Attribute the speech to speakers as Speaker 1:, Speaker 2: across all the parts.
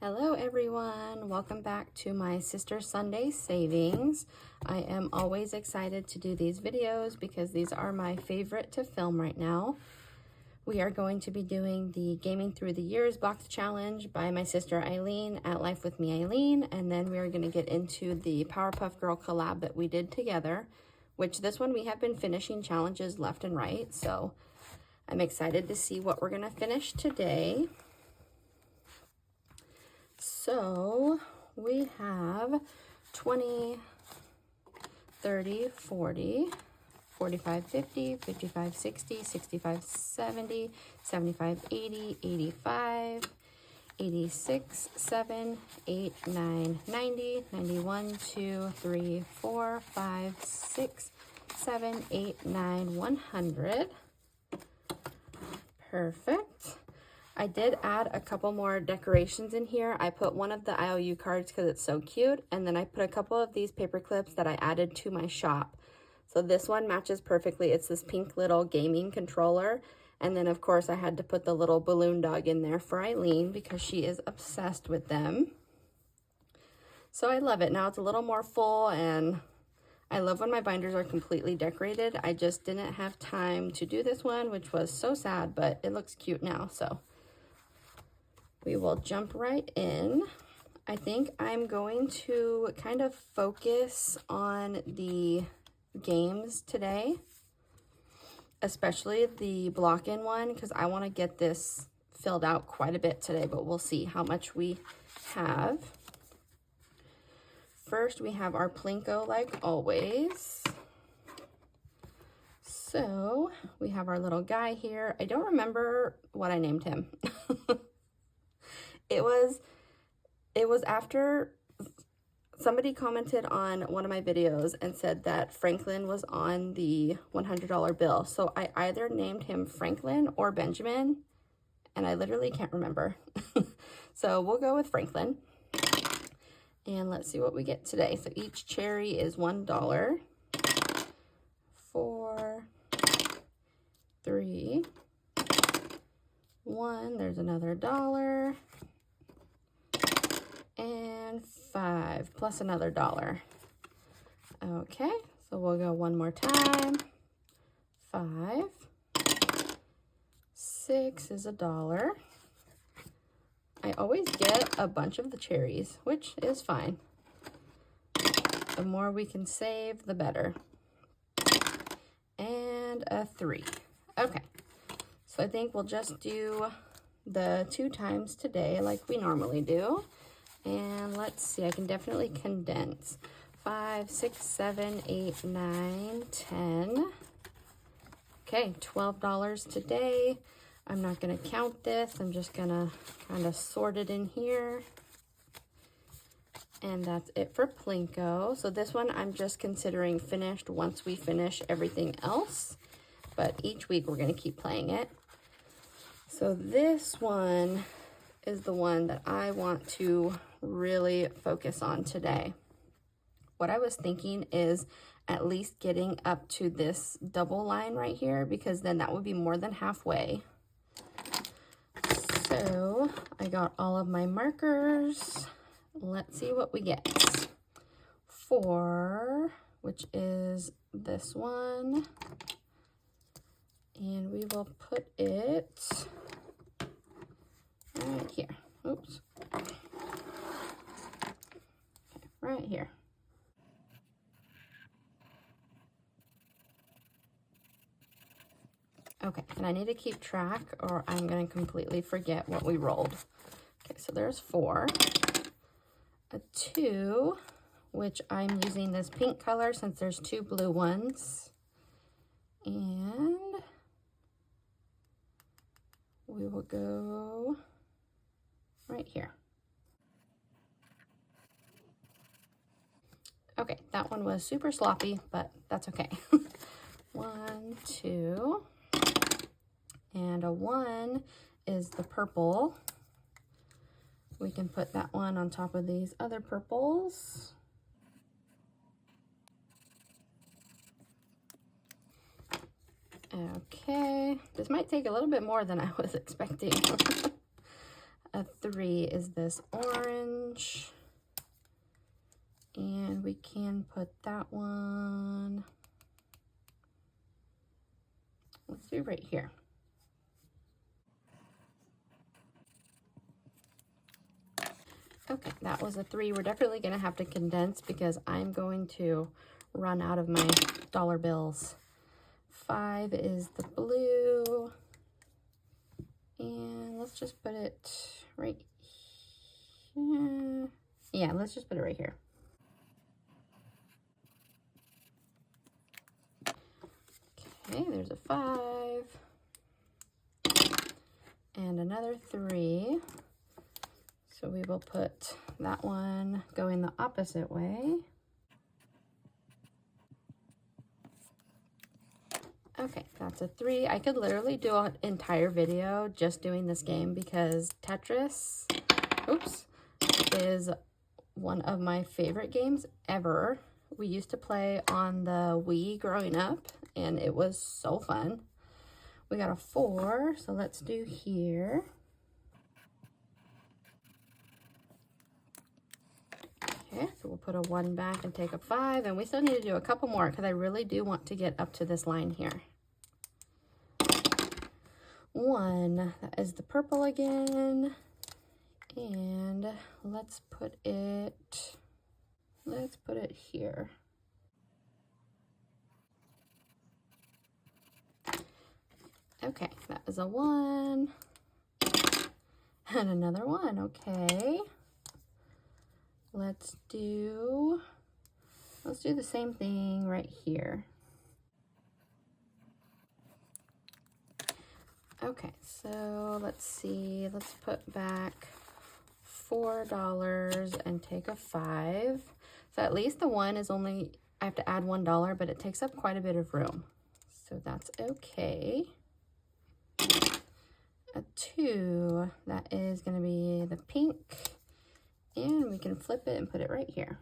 Speaker 1: Hello everyone, welcome back to my Sister Sunday Savings. I am always excited to do these videos because these are my favorite to film right now. We are going to be doing the Gaming Through the Years box challenge by my sister Eileen at Life with Me Eileen, and then we are going to get into the Powerpuff Girl collab that we did together, which this one we have been finishing challenges left and right, so I'm excited to see what we're going to finish today. So we have 20, 30, 40, 45, 50, 55, 60, 65, 70, 75, 80, 85, 86, 7, 8, 9, 90, 91, 2, 3, 4, 5, 6, 7, 8, 9, 100. Perfect. I did add a couple more decorations in here. I put one of the IOU cards because it's so cute, and then I put a couple of these paper clips that I added to my shop. So this one matches perfectly. It's this pink little gaming controller, and then of course I had to put the little balloon dog in there for Eileen because she is obsessed with them. So I love it. Now it's a little more full, and I love when my binders are completely decorated. I just didn't have time to do this one, which was so sad, but it looks cute now, so we will jump right in. I think I'm going to kind of focus on the games today, especially the block-in one, because I want to get this filled out quite a bit today, but we'll see how much we have. First, we have our Plinko like always. So we have our little guy here. I don't remember what I named him. It was after somebody commented on one of my videos and said that Franklin was on the $100 bill. So I either named him Franklin or Benjamin, and I literally can't remember. So we'll go with Franklin. And let's see what we get today. So each cherry is $1. 4, 3, 1, there's another $1. And 5 plus another $1. Okay, so we'll go one more time. 5, 6 is $1. I always get a bunch of the cherries, which is fine. The more we can save, the better. And a 3. Okay, so I think we'll just do the 2 times today like we normally do. And let's see, I can definitely condense. 5, 6, 7, 8, 9, 10. Okay, $12 today. I'm not going to count this. I'm just going to kind of sort it in here. And that's it for Plinko. So this one I'm just considering finished once we finish everything else. But each week we're going to keep playing it. So this one is the one that I want to really focus on today. What I was thinking is at least getting up to this double line right here, because then that would be more than halfway. So I got all of my markers. Let's see what we get. 4, which is this one. And we will put it right here. Oops. Okay, right here. Okay, and I need to keep track or I'm going to completely forget what we rolled. Okay, so there's 4. A 2, which I'm using this pink color since there's 2 blue ones. And we will go right here. Okay, that one was super sloppy, but that's okay. 1, 2, and a 1 is the purple. We can put that one on top of these other purples. Okay, this might take a little bit more than I was expecting. a 3 is this orange. And we can put that one, let's do right here. Okay, that was a 3. We're definitely going to have to condense because I'm going to run out of my dollar bills. 5 is the blue. And let's just put it right here. Yeah, let's just put it right here. Okay, there's a 5. And another 3. So we will put that one going the opposite way. Okay, that's a 3. I could literally do an entire video just doing this game because Tetris, oops, is one of my favorite games ever. We used to play on the Wii growing up, and it was so fun. We got a 4, so let's do here. Okay, so we'll put a 1 back and take a 5, and we still need to do a couple more because I really do want to get up to this line here. 1, that is the purple again, and let's put it here. Okay, that is a 1, and another 1, okay. Let's do the same thing right here. Okay, so let's see, let's put back $4 and take a 5. So at least the 1 is only, I have to add $1, but it takes up quite a bit of room. So that's okay. A 2, that is gonna be the pink. And we can flip it and put it right here.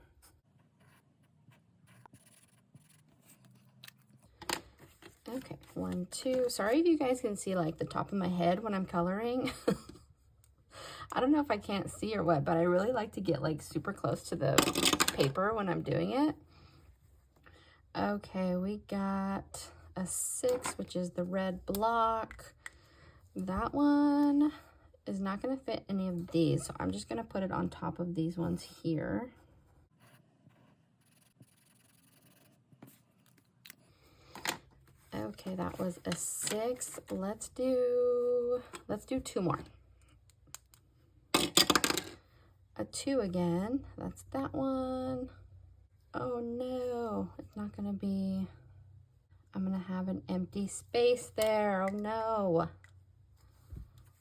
Speaker 1: Okay, 1, 2. Sorry if you guys can see like the top of my head when I'm coloring. I don't know if I can't see or what, but I really like to get like super close to the paper when I'm doing it. Okay, we got a 6, which is the red block. That one is not going to fit any of these, so I'm just going to put it on top of these ones here. Okay, that was a 6. Let's do 2 more. A 2 again. That's that one. Oh no, it's not going to be, I'm going to have an empty space there. Oh no.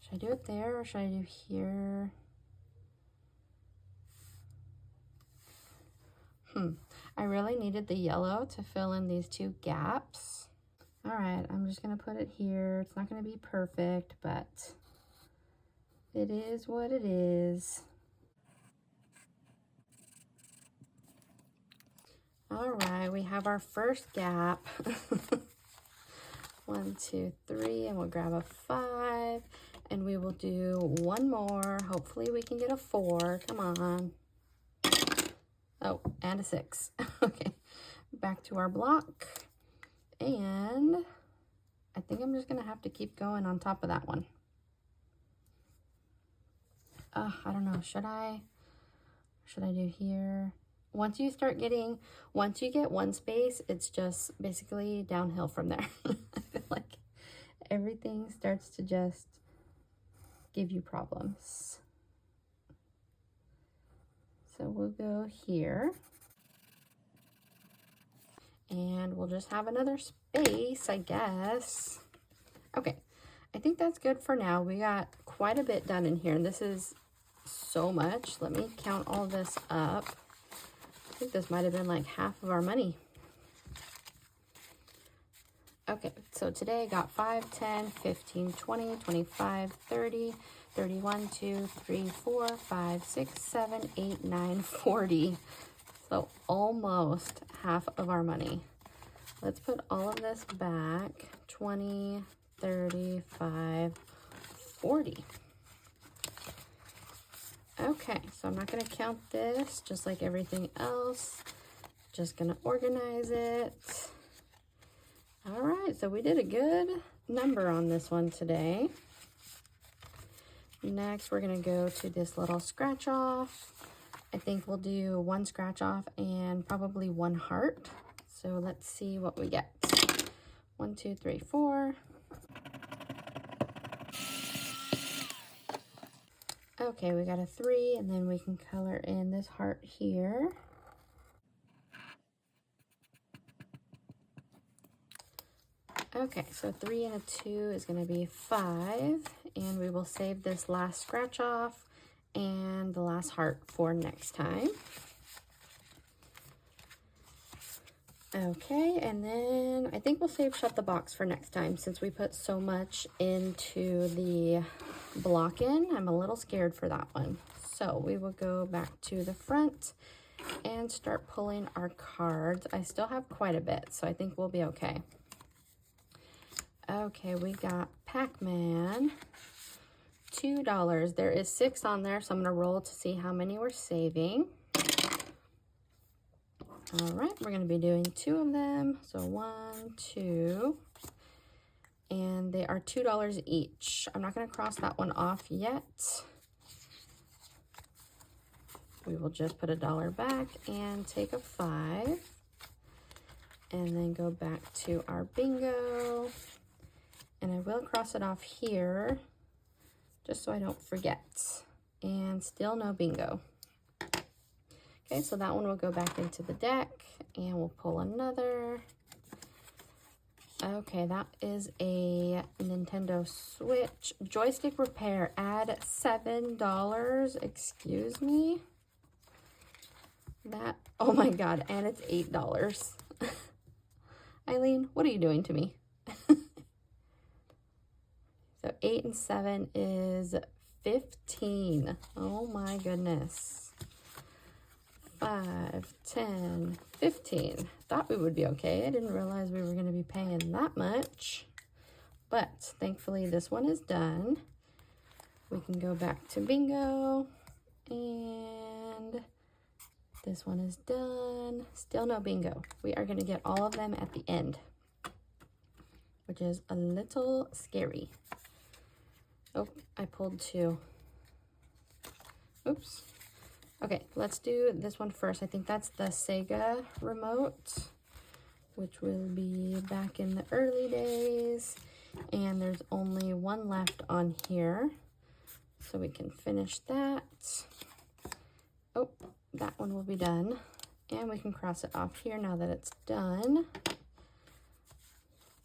Speaker 1: Should I do it there or should I do here? I really needed the yellow to fill in these 2 gaps. All right, I'm just gonna put it here. It's not gonna be perfect, but it is what it is. All right, we have our first gap. 1, 2, 3, and we'll grab a 5. And we will do 1 more. Hopefully we can get a 4. Come on. Oh, and a 6. Okay, back to our block. And I think I'm just going to have to keep going on top of that one. I don't know. Should I do here? Once you get 1 space, it's just basically downhill from there. I feel like everything starts to just give you problems. So we'll go here. And we'll just have another space, I guess. Okay, I think that's good for now. We got quite a bit done in here. This is so much. Let me count all this up. I think this might have been like half of our money. Okay, so today I got 5, 10, 15, 20, 25, 30, 31, 2, 3, 4, 5, 6, 7, 8, 9, 40. So almost half of our money. Let's put all of this back. 20, 35, 40. Okay, so I'm not going to count this, just like everything else. Just going to organize it. All right, so we did a good number on this one today. Next, we're going to go to this little scratch off. I think we'll do 1 scratch off and probably 1 heart. So let's see what we get. 1, 2, 3, 4. Okay, we got a 3, and then we can color in this heart here. Okay, so 3 and a 2 is going to be 5, and we will save this last scratch off and the last heart for next time. Okay, and then I think we'll save Shut the Box for next time since we put so much into the block in. I'm a little scared for that one. So we will go back to the front and start pulling our cards. I still have quite a bit, so I think we'll be okay. Okay, we got Pac-Man, $2. There is 6 on there, so I'm gonna roll to see how many we're saving. All right, we're gonna be doing 2 of them. So 1, 2, and they are $2 each. I'm not gonna cross that one off yet. We will just put $1 back and take a 5, and then go back to our bingo. And I will cross it off here, just so I don't forget. And still no bingo. Okay, so that one will go back into the deck, and we'll pull another. Okay, that is a Nintendo Switch. Joystick repair, add $7. Excuse me? That, oh my God, and it's $8. Eileen, what are you doing to me? So 8 and 7 is 15. Oh my goodness. 5, 10, 15. Thought we would be okay. I didn't realize we were going to be paying that much. But thankfully this one is done. We can go back to bingo. And this one is done. Still no bingo. We are going to get all of them at the end, which is a little scary. Oh, I pulled 2. Oops. Okay, let's do this one first. I think that's the Sega remote, which will be back in the early days. And there's only 1 left on here, so we can finish that. Oh, that one will be done. And we can cross it off here now that it's done.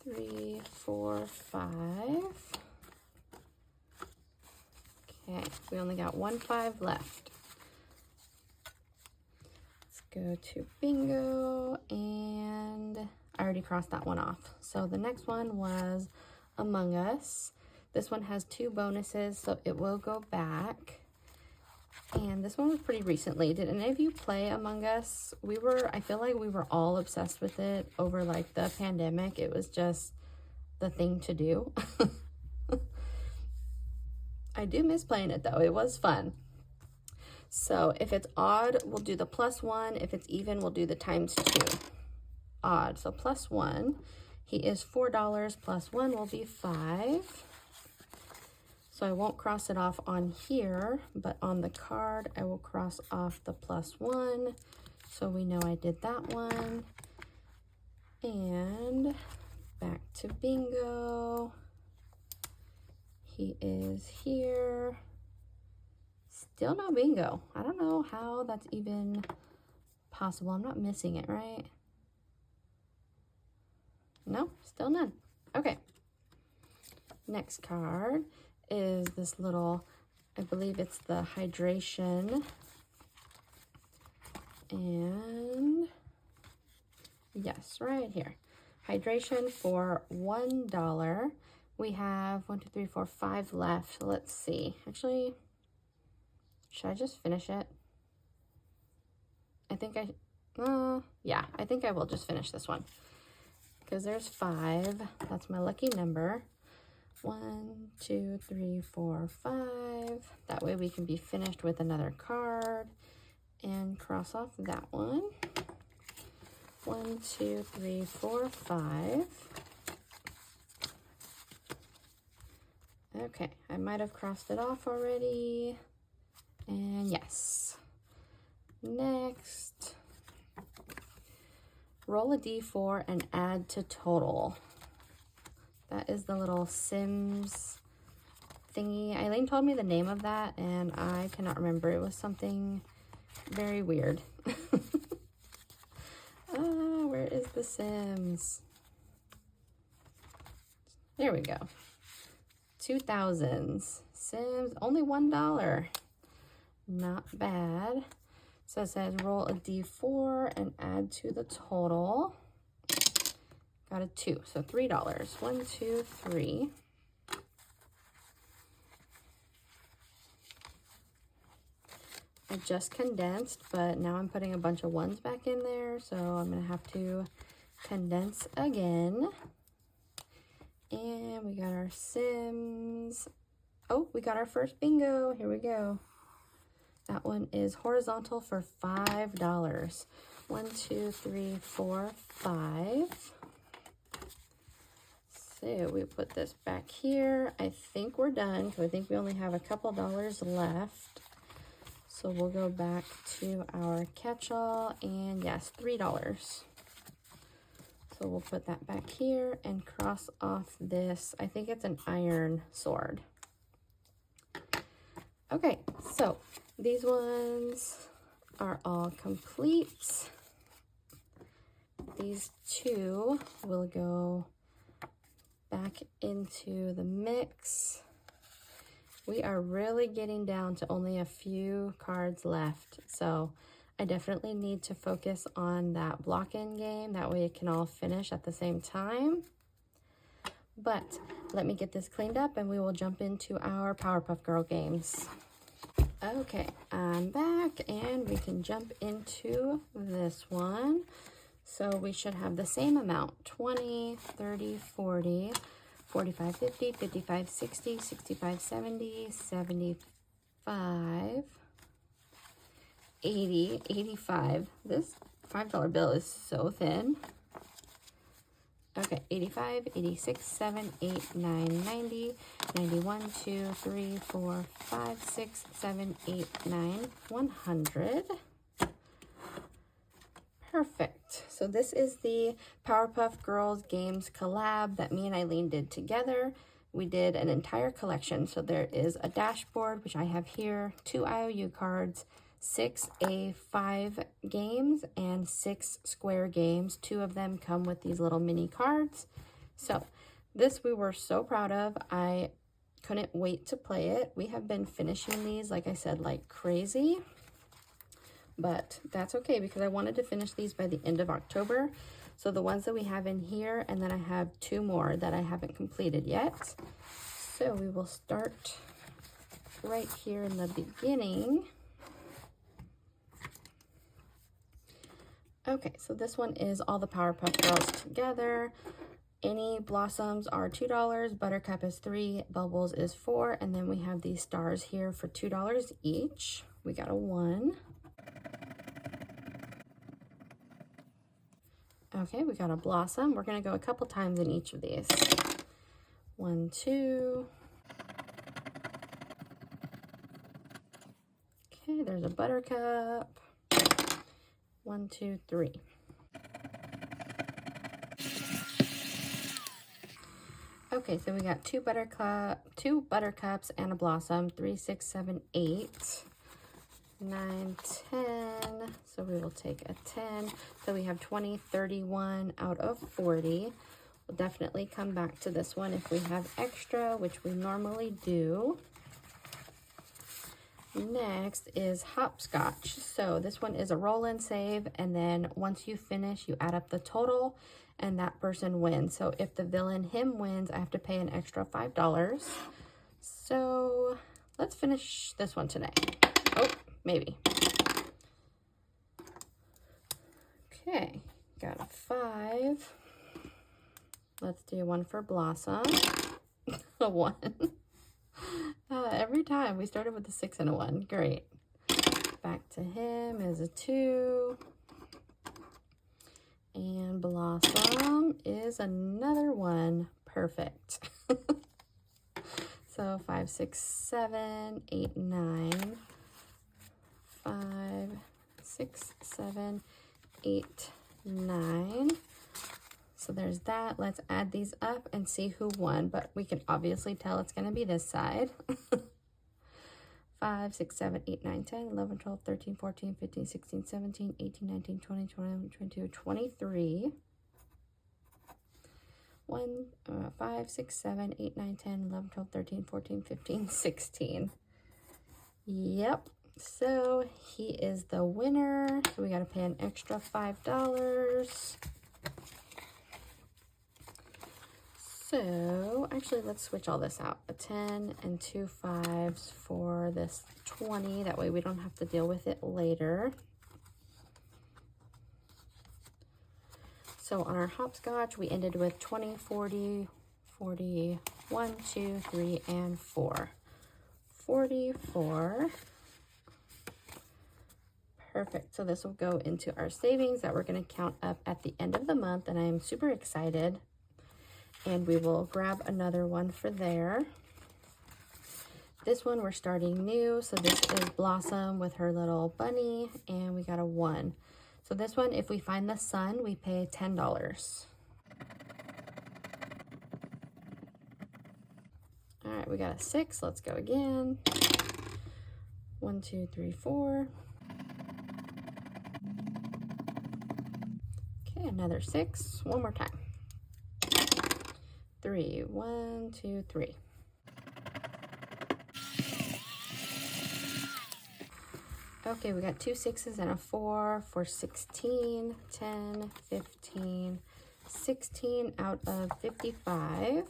Speaker 1: 3, 4, 5. Okay, we only got 1 5 left. Let's go to bingo, and I already crossed that one off. So the next one was Among Us. This one has 2 bonuses, so it will go back. And this one was pretty recently. Did any of you play Among Us? I feel like we were all obsessed with it over like the pandemic. It was just the thing to do. I do miss playing it though. It was fun. So if it's odd, we'll do the +1. If it's even, we'll do the ×2. Odd, so +1. He is $4, +1 will be 5. So I won't cross it off on here, but on the card, I will cross off the +1. So we know I did that one. And back to bingo. He is here. Still no bingo. I don't know how that's even possible. I'm not missing it, right? No, still none. Okay. Next card is this little, I believe it's the hydration. And yes, right here. Hydration for $1. We have 1, 2, 3, 4, 5 left. Let's see. Actually, should I just finish it? I think yeah, I think I will just finish this one because there's 5. That's my lucky number. 1, 2, 3, 4, 5. That way we can be finished with another card and cross off that one. 1, 2, 3, 4, 5. Okay, I might have crossed it off already. And yes. Next, roll a d4 and add to total. That is the little Sims thingy. Eileen told me the name of that, and I cannot remember. It was something very weird. Where is the Sims? There we go. 2000s. Sims, only $1. Not bad. So it says roll a d4 and add to the total. Got a 2, so $3. 1, 2, 3. I just condensed, but now I'm putting a bunch of ones back in there, so I'm gonna have to condense again. And we got our Sims. Oh, we got our first bingo. Here we go. That one is horizontal for $5. 1, 2, 3, 4, 5. So we put this back here. I think we're done because I think we only have a couple dollars left. So we'll go back to our catch-all, and yes, $3. So we'll put that back here and cross off this. I think it's an iron sword. Okay, so these ones are all complete. These two will go back into the mix. We are really getting down to only a few cards left, so I definitely need to focus on that block-in game. That way it can all finish at the same time. But let me get this cleaned up and we will jump into our Powerpuff Girl games. Okay, I'm back and we can jump into this one. So we should have the same amount, 20, 30, 40, 45, 50, 55, 60, 65, 70, 75, 80, 85. This $5 bill is so thin. Okay, 85, 86, 7, 8, 9, 90, 91, 2, 3, 4, 5, 6, 7, 8, 9, 100. Perfect. So this is the Powerpuff Girls Games Collab that me and Eileen did together. We did an entire collection. So there is a dashboard, which I have here, 2 IOU cards, 6 A5 games, and 6 square games. 2 of them come with these little mini cards. So this we were so proud of. I couldn't wait to play it. We have been finishing these, like I said, like crazy. But that's okay because I wanted to finish these by the end of October. So the ones that we have in here, and then I have 2 more that I haven't completed yet. So we will start right here in the beginning. Okay, so this one is all the Powerpuff Girls together. Any blossoms are $2, Buttercup is $3, Bubbles is $4, and then we have these stars here for $2 each. We got a 1. Okay, we got a blossom. We're gonna go a couple times in each of these. 1, 2. Okay, there's a Buttercup. 1, 2, 3. Okay, so we got 2 buttercups and a blossom. 3, 6, 7, 8, 9, 10. So we will take a 10. So we have 20, 31 out of 40. We'll definitely come back to this one if we have extra, which we normally do. Next is hopscotch. So this one is a roll and save, and then once you finish, you add up the total and that person wins. So if the villain him wins, I have to pay an extra $5. So let's finish this one today. Oh, maybe. Okay, got a 5. Let's do one for Blossom. a 1. Every time we started with a 6 and a 1. Great. Back to him is a 2. And Blossom is another 1. Perfect. So 5, 6, 7, 8, 9. 5, 6, 7, 8, 9. So there's that. Let's add these up and see who won, but we can obviously tell it's going to be this side. 5, 6, 7, 8, 9, 10, 11, 12, 13, 14, 15, 16, 17, 18, 19, 20, 21, 22, 23. 5, 6, 7, 8, 9, 10, 11, 12, 13, 14, 15, 16. Yep. So he is the winner. So we got to pay an extra $5. So actually, let's switch all this out. A 10 and 2 5s for this 20. That way we don't have to deal with it later. So on our hopscotch, we ended with 20, 40, 40, 1, 2, 3, and 4. 44. Perfect. So this will go into our savings that we're going to count up at the end of the month, and I am super excited. And we will grab another one for there. This one we're starting new. So this is Blossom with her little bunny, and we got a 1. So this one, if we find the sun, we pay $10. All right, we got a 6. Let's go again. 1, 2, 3, 4. Okay, another 6. One more time. 3, 1, 2, 3. Okay, we got 2 6s and a 4 for 16, 10, 15, 16 out of 55.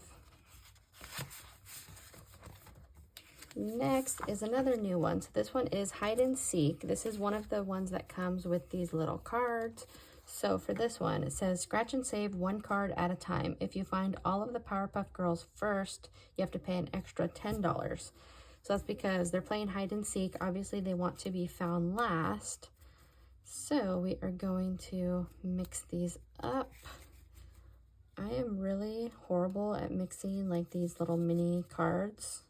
Speaker 1: Next is another new one. So this one is hide and seek. This is one of the ones that comes with these little cards. So for this one, it says scratch and save 1 card at a time. If you find all of the Powerpuff Girls first, you have to pay an extra $10. So that's because they're playing hide and seek. Obviously, they want to be found last. So we are going to mix these up. I am really horrible at mixing like these little mini cards.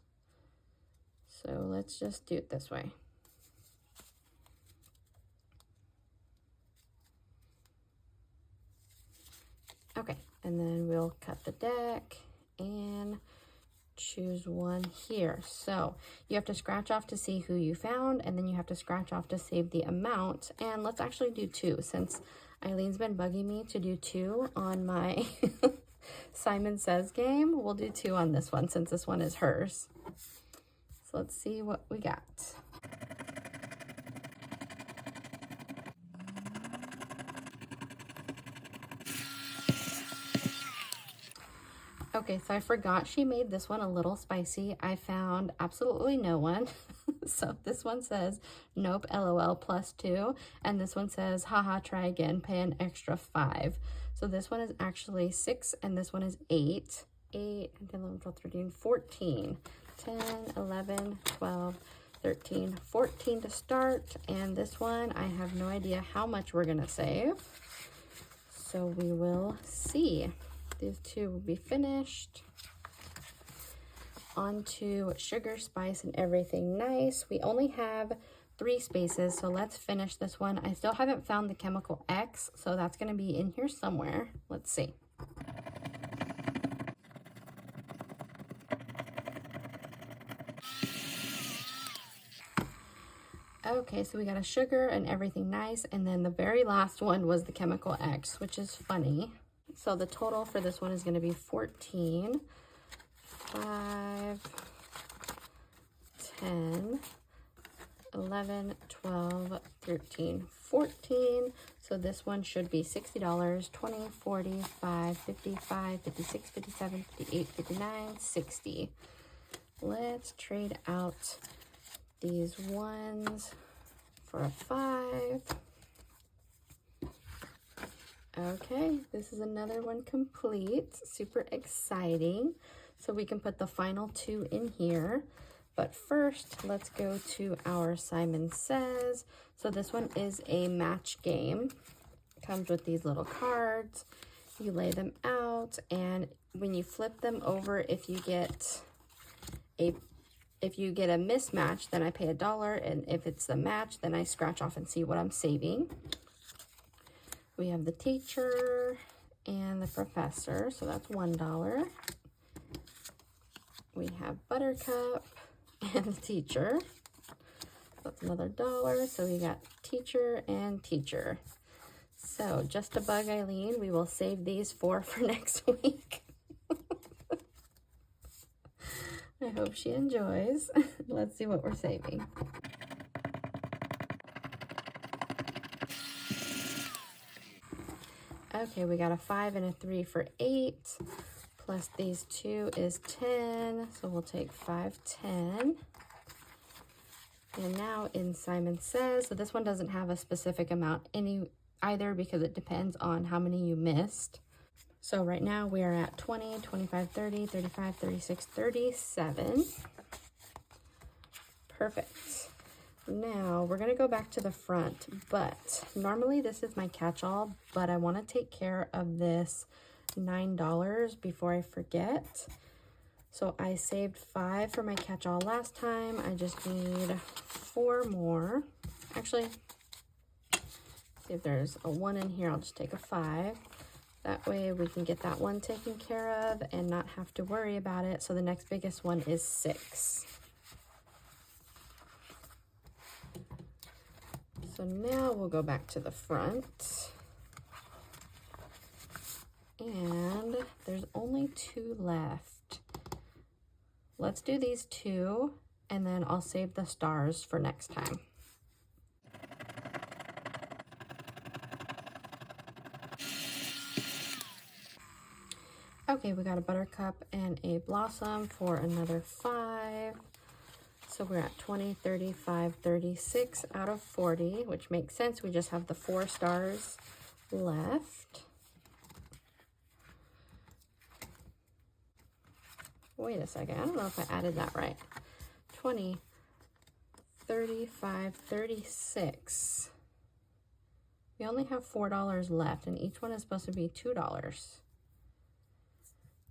Speaker 1: So let's just do it this way. Okay, and then we'll cut the deck and choose one here. So you have to scratch off to see who you found, and then you have to scratch off to save the amount. And let's actually do 2, since Eileen's been bugging me to do 2 on my Simon Says game. We'll do 2 on this one, since this one is hers. So let's see what we got. Okay, so I forgot she made this one a little spicy. I found absolutely no one. So this one says, nope, LOL +2. And this one says, haha, try again, pay an extra 5. So this one is actually 6, and this one is 8. 8, 10, 11, 12, 13, 14. 10, 11, 12, 13, 14 to start. And this one, I have no idea how much we're gonna save. So we will see. These 2 will be finished. On to sugar, spice, and everything nice. We only have 3 spaces, so let's finish this one. I still haven't found the chemical X, so that's going to be in here somewhere. Let's see. Okay, so we got a sugar and everything nice, and then the very last one was the chemical X, which is funny. So the total for this one is going to be 14, 5, 10, 11, 12, 13, 14. So this one should be $60, 20, 40, 5, 55, 56, 57, 58, 59, 60. Let's trade out these ones for a 5. Okay, this is another one complete. Super exciting. So we can put the final 2 in here. But first, let's go to our Simon Says. So this one is a match game. Comes with these little cards. You lay them out, and when you flip them over, if you get a mismatch, then I pay $1, and if it's the match, then I scratch off and see what I'm saving. We have the teacher and the professor, so that's $1. We have Buttercup and the teacher, that's another $1. So we got teacher and teacher. So just to bug Eileen, we will save these 4 for next week. I hope she enjoys. Let's see what we're saving. Okay, we got a 5 and a 3 for 8. Plus these 2 is 10. So we'll take 5, 10. And now in Simon Says, so this one doesn't have a specific amount either because it depends on how many you missed. So right now we are at 20, 25, 30, 35, 36, 37. Perfect. Now we're going to go back to the front, but normally this is my catch-all, but I want to take care of this $9 before I forget. So I saved 5 for my catch-all last time. I just need 4 more. Actually, see if there's a 1 in here. I'll just take a 5. That way we can get that one taken care of and not have to worry about it. So the next biggest one is 6. So now we'll go back to the front. And there's only 2 left. Let's do these 2, and then I'll save the stars for next time. Okay, we got a Buttercup and a Blossom for another 5. So we're at 20, 35, 36 out of 40, which makes sense. We just have the 4 stars left. Wait a second, I don't know if I added that right. 20, 35, 36. We only have $4 left, and each one is supposed to be $2.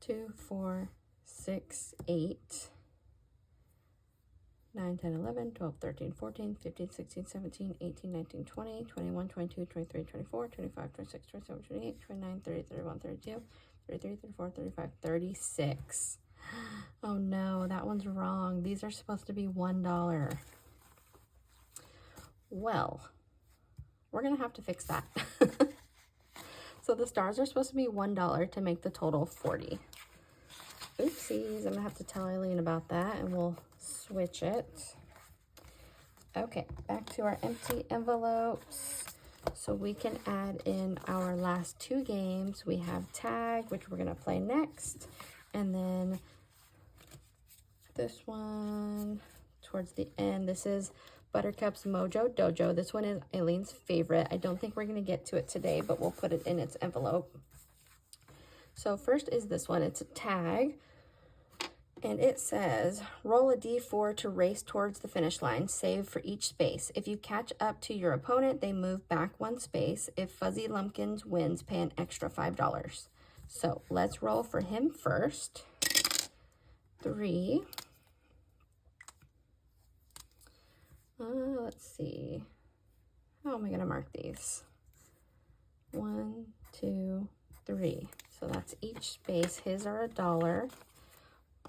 Speaker 1: 2, 4, 6, 8, 9, 10, 11, 12, 13, 14, 15, 16, 17, 18, 19, 20, 21, 22, 23, 24, 25, 26, 27, 28, 29, 30, 31, 32, 33, 34, 35, 36. Oh no, that one's wrong. These are supposed to be $1. Well, we're gonna have to fix that. So the stars are supposed to be $1 to make the total 40. Oopsies, I'm gonna have to tell Eileen about that and we'll switch it. Okay, back to our empty envelopes. So we can add in our last 2 games. We have tag, which we're gonna play next. And then this one towards the end. This is Buttercup's Mojo Dojo. This one is Eileen's favorite. I don't think we're going to get to it today, but we'll put it in its envelope. So first is this one. It's a tag. And it says, roll a d4 to race towards the finish line. Save for each space. If you catch up to your opponent, they move back 1 space. If Fuzzy Lumpkins wins, pay an extra $5. So let's roll for him first. 3. Let's see. How am I going to mark these? 1, 2, 3. So that's each space. His are $1.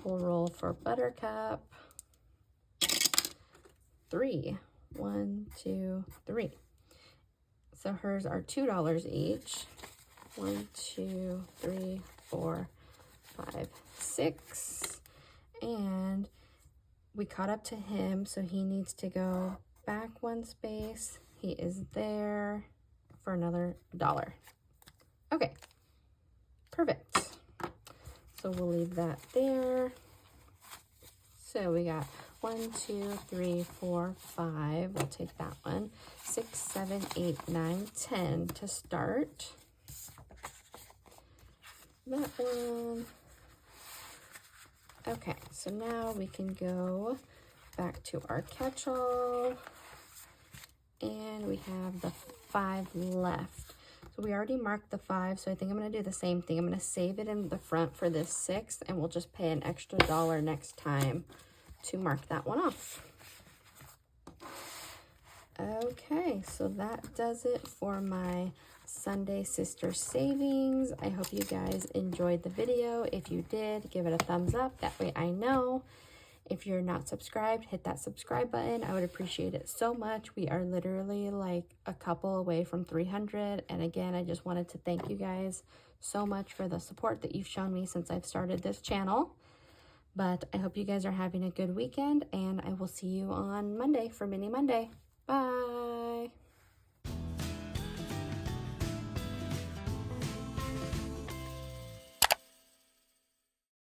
Speaker 1: We'll roll for Buttercup. 3. 1, 2, 3. So hers are $2 each. 1, 2, 3, 4, 5, 6. And we caught up to him, so he needs to go back 1 space. He is there for another $1. Okay, perfect. So we'll leave that there. So we got 1, 2, 3, 4, 5. We'll take that one. 6, 7, 8, 9, 10 to start. That one. Okay, so now we can go back to our catch-all, and we have the 5 left. So we already marked the 5, so I think I'm going to do the same thing. I'm going to save it in the front for this 6, and we'll just pay an extra $1 next time to mark that one off. Okay, so that does it for my Sunday Sister Savings. I hope you guys enjoyed the video. If you did, give it a thumbs up. That way I know. If you're not subscribed, hit that subscribe button. I would appreciate it so much. We are literally like a couple away from 300. And again, I just wanted to thank you guys so much for the support that you've shown me since I've started this channel. But I hope you guys are having a good weekend, and I will see you on Monday for Mini Monday. Bye.